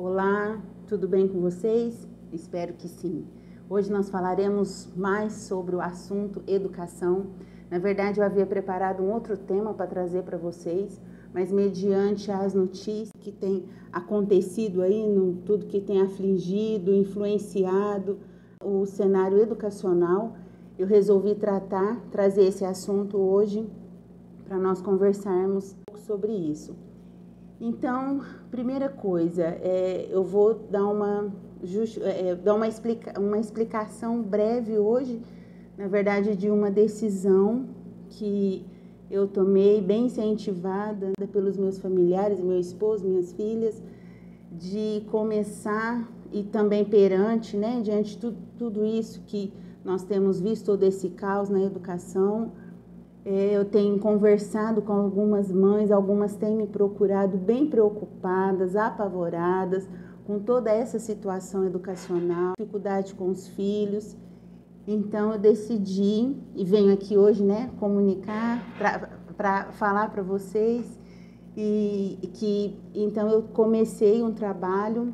Olá, tudo bem com vocês? Espero que sim. Hoje nós falaremos mais sobre o assunto educação. Na verdade, eu havia preparado um outro tema para trazer para vocês, mas mediante as notícias que têm acontecido aí, tudo que tem afligido, influenciado o cenário educacional, eu resolvi trazer esse assunto hoje para nós conversarmos um pouco sobre isso. Então, primeira coisa, eu vou dar uma explicação breve hoje, na verdade, de uma decisão que eu tomei, bem incentivada pelos meus familiares, meu esposo, minhas filhas, de começar e também diante de tudo isso que nós temos visto, todo esse caos na educação. Eu tenho conversado com algumas mães, algumas têm me procurado bem preocupadas, apavoradas com toda essa situação educacional, dificuldade com os filhos. Então eu decidi e venho aqui hoje, comunicar para falar para vocês então eu comecei um trabalho,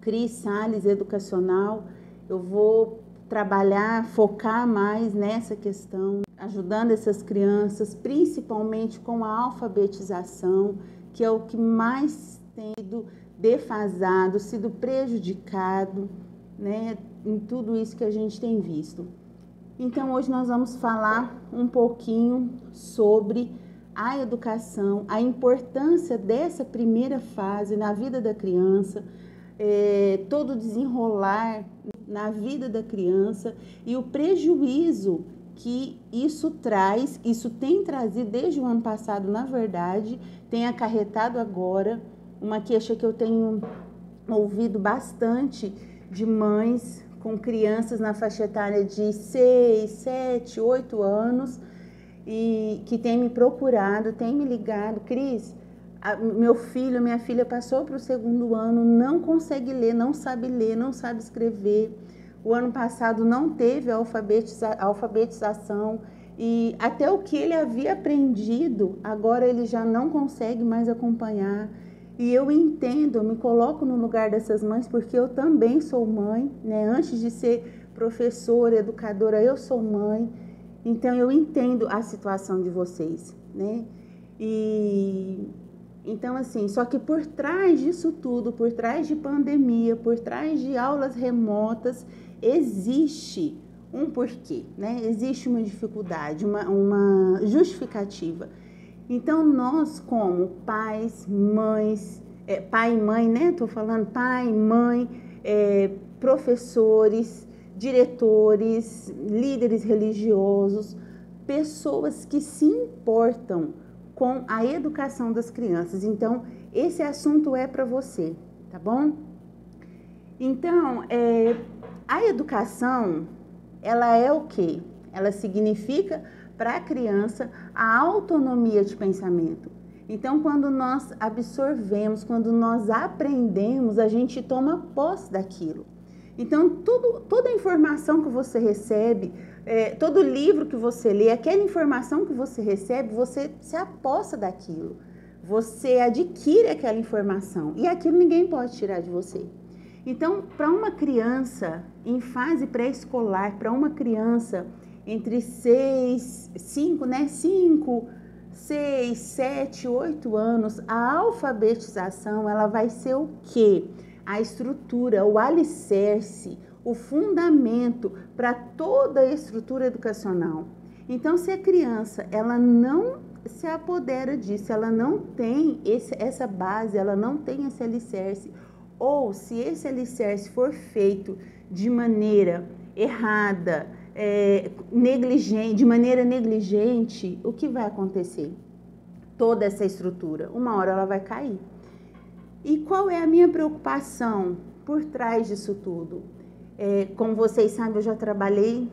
Cris Salles Educacional. Eu vou trabalhar, focar mais nessa questão, ajudando essas crianças, principalmente com a alfabetização, que é o que mais tem sido defasado, sido prejudicado, em tudo isso que a gente tem visto. Então, hoje nós vamos falar um pouquinho sobre a educação, a importância dessa primeira fase na vida da criança, todo o desenrolar na vida da criança e o prejuízo que isso traz, isso tem trazido desde o ano passado, na verdade, tem acarretado agora uma queixa que eu tenho ouvido bastante de mães com crianças na faixa etária de 6, 7, 8 anos e que tem me procurado, tem me ligado: Cris, minha filha passou para o 2º ano, não consegue ler, não sabe escrever. O ano passado não teve alfabetização e até o que ele havia aprendido, agora ele já não consegue mais acompanhar. E eu entendo, eu me coloco no lugar dessas mães, porque eu também sou mãe, Antes de ser professora, educadora, eu sou mãe. Então eu entendo a situação de vocês, Então, assim, só que por trás disso tudo, por trás de pandemia, por trás de aulas remotas, existe um porquê, Existe uma dificuldade, uma justificativa. Então, nós como pais, mães, pai e mãe, Tô falando pai, mãe, professores, diretores, líderes religiosos, pessoas que se importam com a educação das crianças. Então, esse assunto é para você, tá bom? Então, a educação, ela é o quê? Ela significa para a criança a autonomia de pensamento. Então, quando nós absorvemos, quando nós aprendemos, a gente toma posse daquilo. Então, toda a informação que você recebe, todo livro que você lê, aquela informação que você recebe, você se apossa daquilo. Você adquire aquela informação e aquilo ninguém pode tirar de você. Então, para uma criança em fase pré-escolar, para uma criança entre 5, 6, 7, 8 anos, a alfabetização, ela vai ser o quê? A estrutura, o alicerce, o fundamento para toda a estrutura educacional. Então, se a criança ela não se apodera disso, ela não tem essa base, ela não tem esse alicerce, ou se esse alicerce for feito de maneira errada, de maneira negligente, o que vai acontecer? Toda essa estrutura, uma hora ela vai cair. E qual é a minha preocupação por trás disso tudo? Como vocês sabem, eu já trabalhei,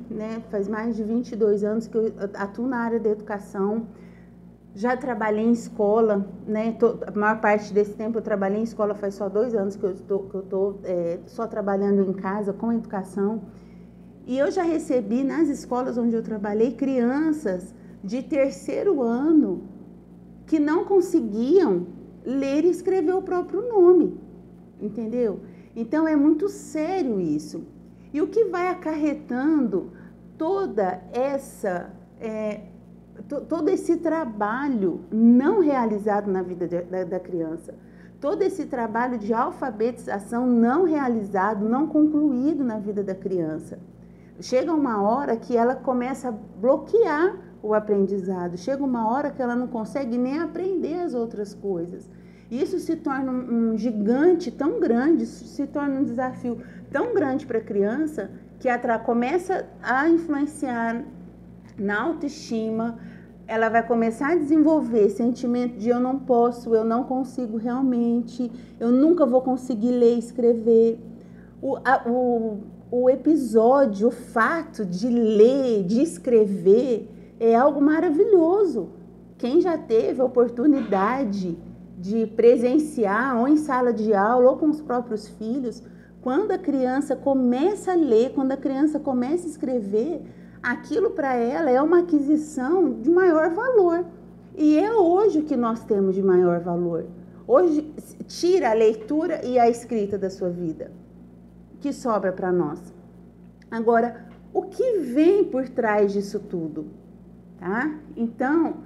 faz mais de 22 anos que eu atuo na área da educação. Já trabalhei em escola, a maior parte desse tempo eu trabalhei em escola, faz só 2 anos que eu estou só trabalhando em casa com educação. E eu já recebi nas escolas onde eu trabalhei crianças de 3º ano que não conseguiam ler e escrever o próprio nome. entendeu? Então é muito sério isso. E o que vai acarretando toda essa, todo esse trabalho não realizado na vida da criança, todo esse trabalho de alfabetização não realizado, não concluído na vida da criança. Chega uma hora que ela começa a bloquear o aprendizado, chega uma hora que ela não consegue nem aprender as outras coisas. Isso se torna um gigante tão grande, isso se torna um desafio tão grande para a criança que começa a influenciar na autoestima. Ela vai começar a desenvolver sentimento de eu não posso, eu não consigo realmente, eu nunca vou conseguir ler e escrever. O episódio, o fato de ler, de escrever, é algo maravilhoso. Quem já teve a oportunidade de presenciar, ou em sala de aula, ou com os próprios filhos, quando a criança começa a ler, quando a criança começa a escrever, aquilo para ela é uma aquisição de maior valor. E é hoje o que nós temos de maior valor. Hoje, tira a leitura e a escrita da sua vida. O que sobra para nós? Agora, o que vem por trás disso tudo? Tá? Então,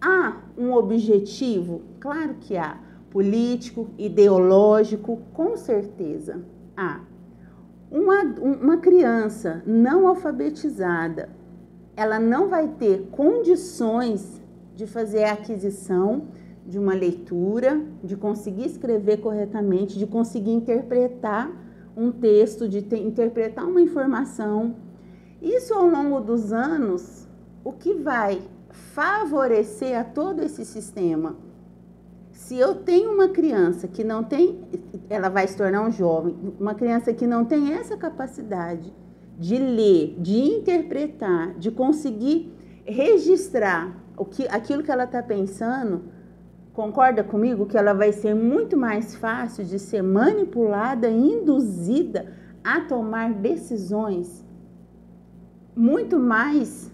há um objetivo? Claro que há. Político, ideológico, com certeza há. Uma criança não alfabetizada, ela não vai ter condições de fazer a aquisição de uma leitura, de conseguir escrever corretamente, de conseguir interpretar um texto, de interpretar uma informação. Isso, ao longo dos anos, o que vai favorecer a todo esse sistema? Se eu tenho uma criança que não tem, ela vai se tornar um jovem, uma criança que não tem essa capacidade de ler, de interpretar, de conseguir registrar aquilo que ela está pensando, concorda comigo que ela vai ser muito mais fácil de ser manipulada, induzida a tomar decisões, muito mais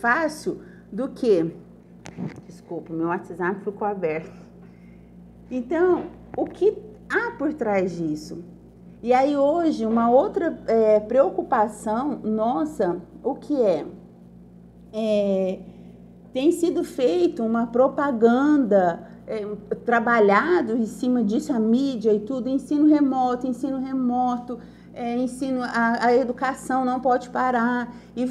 fácil do que... Desculpa, meu WhatsApp ficou aberto. Então, o que há por trás disso? E aí hoje, uma outra preocupação nossa, o que tem sido feito uma propaganda, trabalhado em cima disso, a mídia e tudo, ensino remoto, ensino, a educação não pode parar, e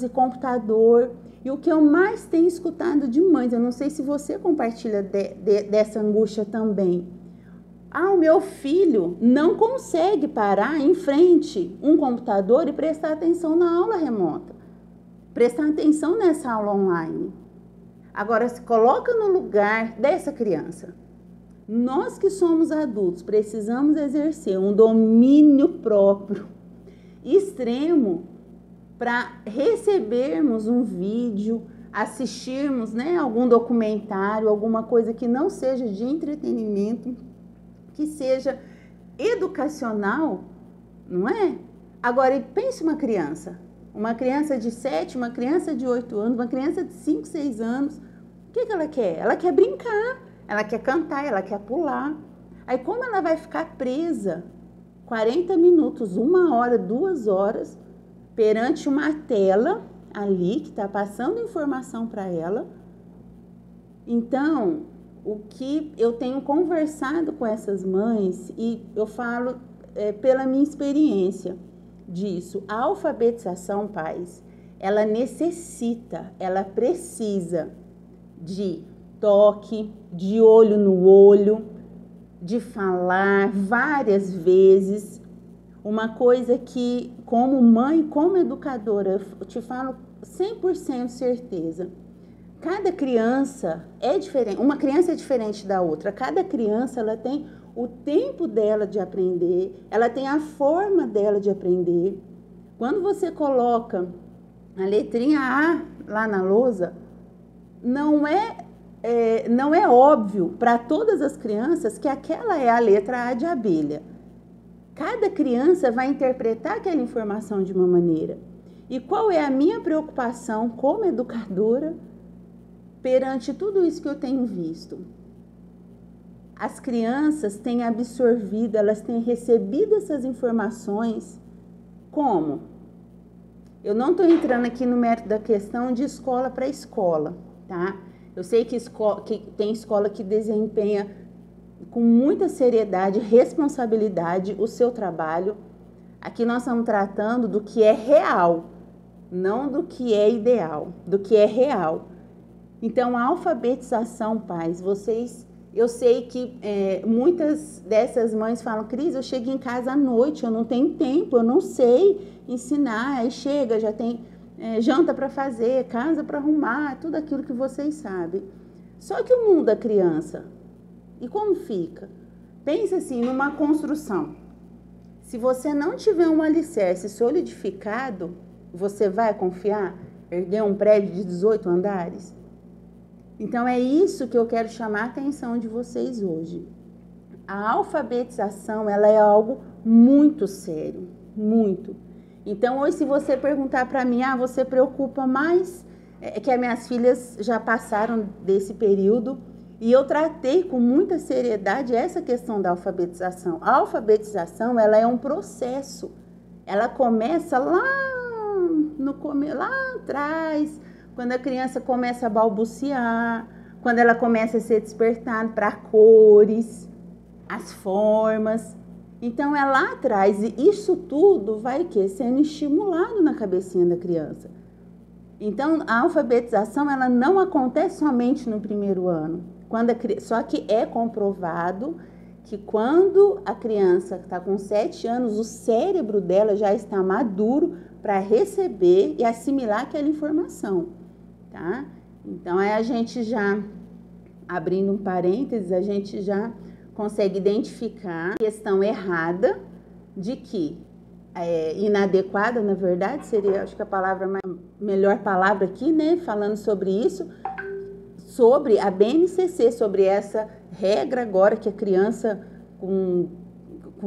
computador. E o que eu mais tenho escutado de mães, eu não sei se você compartilha dessa angústia também. O meu filho não consegue parar em frente um computador e prestar atenção na aula remota, prestar atenção nessa aula online. Agora, se coloca no lugar dessa criança. Nós que somos adultos precisamos exercer um domínio próprio extremo para recebermos um vídeo, assistirmos, algum documentário, alguma coisa que não seja de entretenimento, que seja educacional, não é? Agora, pense uma criança de 7, uma criança de 8 anos, uma criança de 5, 6 anos, o que ela quer? Ela quer brincar, ela quer cantar, ela quer pular. Aí como ela vai ficar presa 40 minutos, 1 hora, 2 horas, perante uma tela ali que está passando informação para ela? Então, o que eu tenho conversado com essas mães, e eu falo pela minha experiência disso, a alfabetização, pais, ela precisa de toque, de olho no olho, de falar várias vezes. Uma coisa que, como mãe, como educadora, eu te falo 100% certeza. Cada criança é diferente, uma criança é diferente da outra. Cada criança, ela tem o tempo dela de aprender, ela tem a forma dela de aprender. Quando você coloca a letrinha A lá na lousa, não é óbvio para todas as crianças que aquela é a letra A de abelha. Cada criança vai interpretar aquela informação de uma maneira. E qual é a minha preocupação como educadora perante tudo isso que eu tenho visto? as crianças têm absorvido, elas têm recebido essas informações como? Eu não estou entrando aqui no mérito da questão de escola para escola, tá? Eu sei que tem escola que desempenha com muita seriedade, responsabilidade o seu trabalho. Aqui nós estamos tratando do que é real, não do que é ideal, do que é real. Então, a alfabetização, pais, eu sei que muitas dessas mães falam, Cris, eu chego em casa à noite, eu não tenho tempo, eu não sei ensinar, aí chega, já tem janta para fazer, casa para arrumar, tudo aquilo que vocês sabem. Só que o mundo da criança, e como fica? Pensa assim, numa construção. Se você não tiver um alicerce solidificado, você vai confiar? Erguer um prédio de 18 andares? Então, é isso que eu quero chamar a atenção de vocês hoje. A alfabetização, ela é algo muito sério, muito. Então, hoje, se você perguntar para mim, você preocupa mais, que as minhas filhas já passaram desse período, e eu tratei com muita seriedade essa questão da alfabetização. A alfabetização, ela é um processo. Ela começa lá atrás, quando a criança começa a balbuciar, quando ela começa a ser despertada para cores, as formas. Então, é lá atrás, e isso tudo vai sendo estimulado na cabecinha da criança. Então, a alfabetização, ela não acontece somente no primeiro ano. Só que é comprovado que quando a criança está com 7 anos, o cérebro dela já está maduro para receber e assimilar aquela informação, tá? Então, a gente já, abrindo um parênteses, a gente já consegue identificar a questão errada de que inadequada, na verdade, seria, acho que melhor palavra aqui, né, falando sobre isso, sobre a BNCC, sobre essa regra agora que a criança com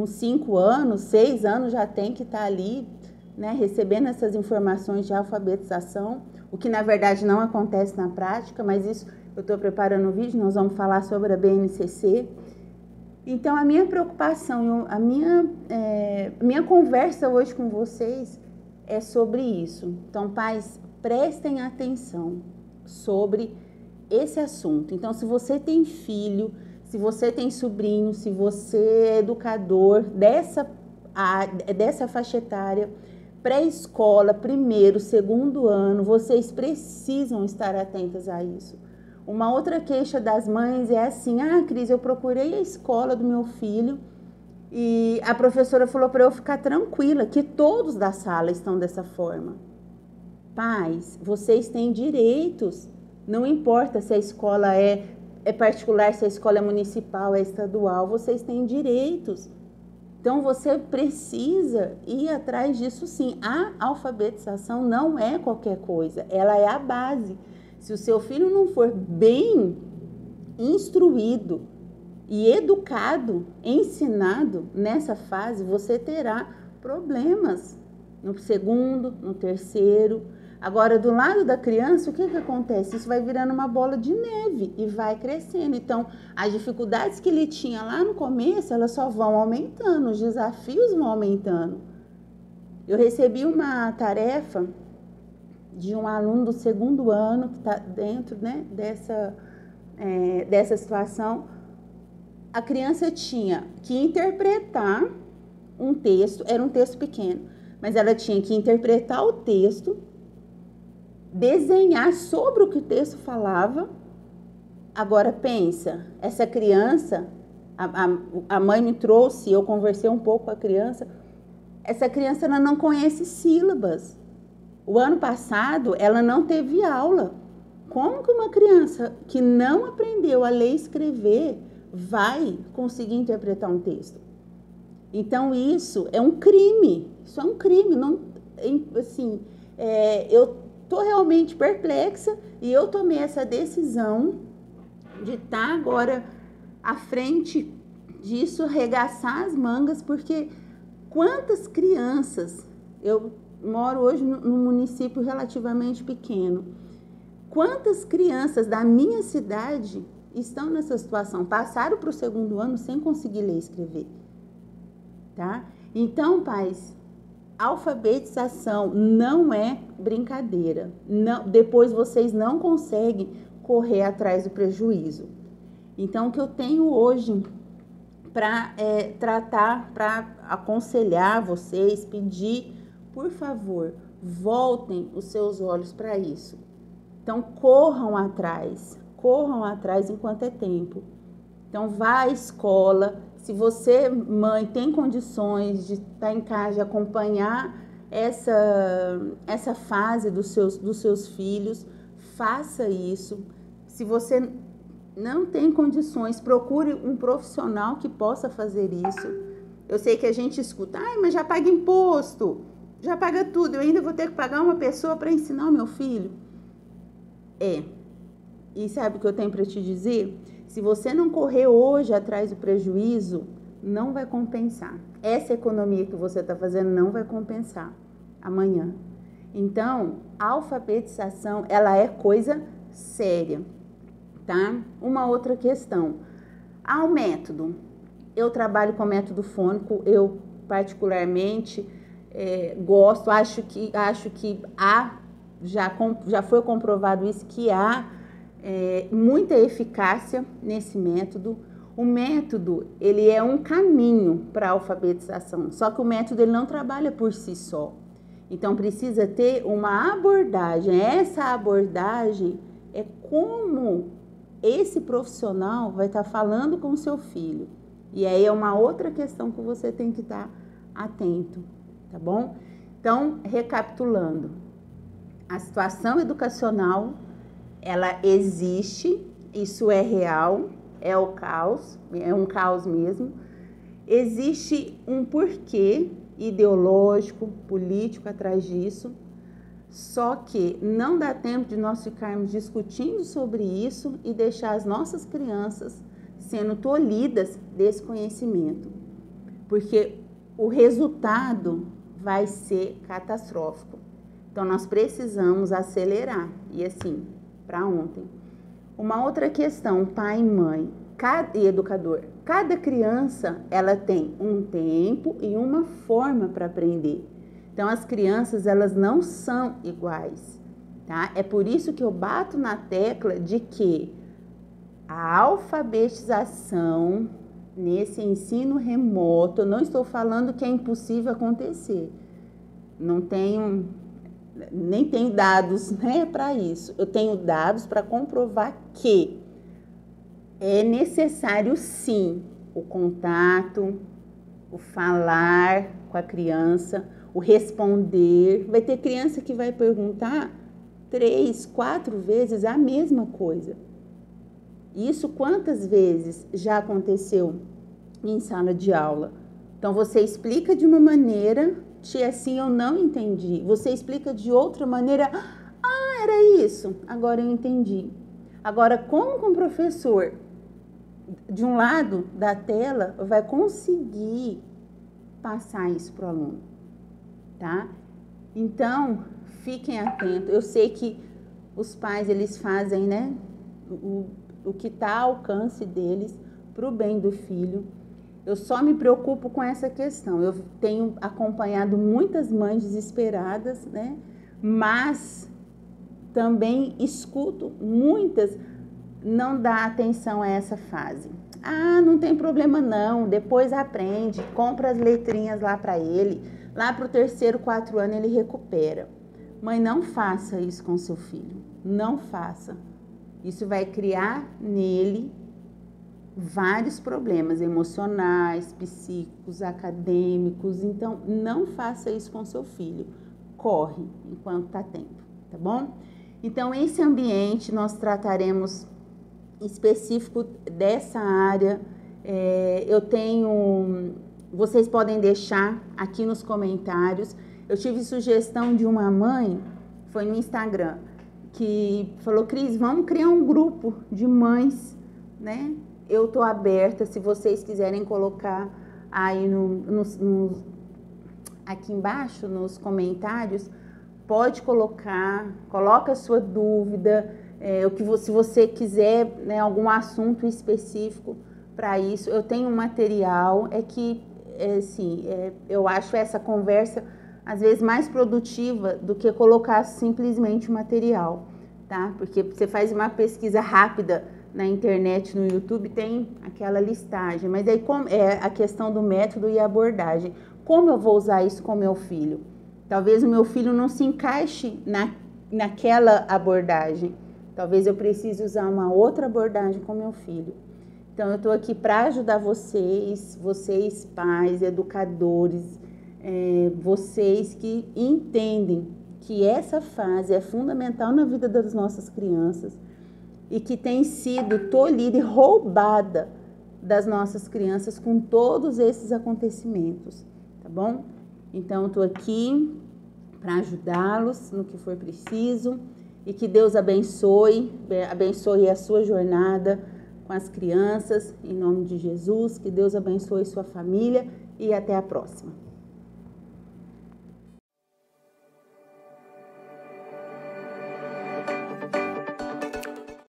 5 anos, 6 anos já tem que estar ali, né, recebendo essas informações de alfabetização, o que na verdade não acontece na prática, mas isso eu estou preparando um vídeo, nós vamos falar sobre a BNCC. Então, a minha preocupação, a minha conversa hoje com vocês é sobre isso. Então, pais, prestem atenção sobre esse assunto. Então, se você tem filho, se você tem sobrinho, se você é educador dessa faixa etária, pré-escola, primeiro, segundo ano, vocês precisam estar atentas a isso. Uma outra queixa das mães é assim, Cris, eu procurei a escola do meu filho e a professora falou para eu ficar tranquila, que todos da sala estão dessa forma. Pais, vocês têm direitos, não importa se a escola é particular, se a escola é municipal, é estadual, vocês têm direitos. Então, você precisa ir atrás disso sim. A alfabetização não é qualquer coisa, ela é a base. Se o seu filho não for bem instruído e educado, ensinado nessa fase, você terá problemas no segundo, no terceiro. Agora, do lado da criança, o que acontece? Isso vai virando uma bola de neve e vai crescendo. Então, as dificuldades que ele tinha lá no começo, elas só vão aumentando, os desafios vão aumentando. Eu recebi uma tarefa de um aluno do segundo ano que está dentro, né, dessa situação. A criança tinha que interpretar um texto, era um texto pequeno, mas ela tinha que interpretar o texto, desenhar sobre o que o texto falava. Agora pensa, essa criança, a mãe me trouxe, eu conversei um pouco com a criança, essa criança ela não conhece sílabas. O ano passado ela não teve aula. Como que uma criança que não aprendeu a ler e escrever vai conseguir interpretar um texto? Então isso é um crime, isso é um crime. Não, assim, eu estou realmente perplexa e eu tomei essa decisão de estar agora à frente disso, arregaçar as mangas, porque quantas crianças, eu moro hoje num município relativamente pequeno, quantas crianças da minha cidade estão nessa situação, passaram para o segundo ano sem conseguir ler e escrever, tá? Então, pais, alfabetização não é brincadeira. Não, depois vocês não conseguem correr atrás do prejuízo. Então, o que eu tenho hoje para tratar, para aconselhar vocês, pedir, por favor, voltem os seus olhos para isso. Então, corram atrás enquanto é tempo. Então, vá à escola. Se você, mãe, tem condições de estar em casa, de acompanhar essa fase dos seus filhos, faça isso. Se você não tem condições, procure um profissional que possa fazer isso. Eu sei que a gente escuta, mas já paga imposto, já paga tudo, eu ainda vou ter que pagar uma pessoa para ensinar o meu filho. E sabe o que eu tenho para te dizer? Se você não correr hoje atrás do prejuízo, não vai compensar. Essa economia que você está fazendo não vai compensar amanhã. Então, a alfabetização, ela é coisa séria, tá? Uma outra questão. O método. Eu trabalho com método fônico, eu particularmente gosto, acho que já foi comprovado isso, que há muita eficácia nesse método. O método, ele é um caminho para a alfabetização, só que o método ele não trabalha por si só. Então, precisa ter uma abordagem. Essa abordagem é como esse profissional vai estar falando com o seu filho. E aí é uma outra questão que você tem que estar atento, tá bom? Então, recapitulando, a situação educacional, ela existe, isso é real, é o caos, é um caos mesmo. Existe um porquê ideológico, político atrás disso, só que não dá tempo de nós ficarmos discutindo sobre isso e deixar as nossas crianças sendo tolhidas desse conhecimento, porque o resultado vai ser catastrófico. Então, nós precisamos acelerar, e assim, para ontem. Uma outra questão, pai e mãe, e educador, cada criança, ela tem um tempo e uma forma para aprender. Então, as crianças, elas não são iguais, tá? É por isso que eu bato na tecla de que a alfabetização nesse ensino remoto, eu não estou falando que é impossível acontecer. Nem tenho dados, né, para isso. Eu tenho dados para comprovar que é necessário, sim, o contato, o falar com a criança, o responder. Vai ter criança que vai perguntar 3, 4 vezes a mesma coisa. Isso quantas vezes já aconteceu em sala de aula? Então, você explica de uma maneira, tia, assim eu não entendi. Você explica de outra maneira, era isso, agora eu entendi. Agora, como que um professor, de um lado da tela, vai conseguir passar isso para o aluno, tá? Então, fiquem atentos. Eu sei que os pais, eles fazem, né, o que está ao alcance deles para o bem do filho. Eu só me preocupo com essa questão. Eu tenho acompanhado muitas mães desesperadas, né? Mas também escuto muitas não dá atenção a essa fase. Não tem problema não, depois aprende, compra as letrinhas lá para ele, lá para o 3º, 4º ano ele recupera. Mãe, não faça isso com seu filho, não faça. Isso vai criar nele vários problemas emocionais, psíquicos, acadêmicos. Então, não faça isso com seu filho. Corre enquanto está tempo, tá bom? Então, esse ambiente nós trataremos específico dessa área. Vocês podem deixar aqui nos comentários. Eu tive sugestão de uma mãe, foi no Instagram, que falou, Cris, vamos criar um grupo de mães, né? Eu tô aberta, se vocês quiserem colocar aí aqui embaixo nos comentários, pode coloca a sua dúvida, se você quiser, né, algum assunto específico para isso, eu tenho um material. Eu acho essa conversa às vezes mais produtiva do que colocar simplesmente o material, tá? Porque você faz uma pesquisa rápida na internet, no YouTube, tem aquela listagem, mas aí é a questão do método e abordagem. Como eu vou usar isso com meu filho? Talvez o meu filho não se encaixe naquela abordagem. Talvez eu precise usar uma outra abordagem com meu filho. Então, eu estou aqui para ajudar vocês pais, educadores, vocês que entendem que essa fase é fundamental na vida das nossas crianças e que tem sido tolhida e roubada das nossas crianças com todos esses acontecimentos, tá bom? Então, eu estou aqui para ajudá-los no que for preciso e que Deus abençoe a sua jornada com as crianças, em nome de Jesus, que Deus abençoe sua família e até a próxima.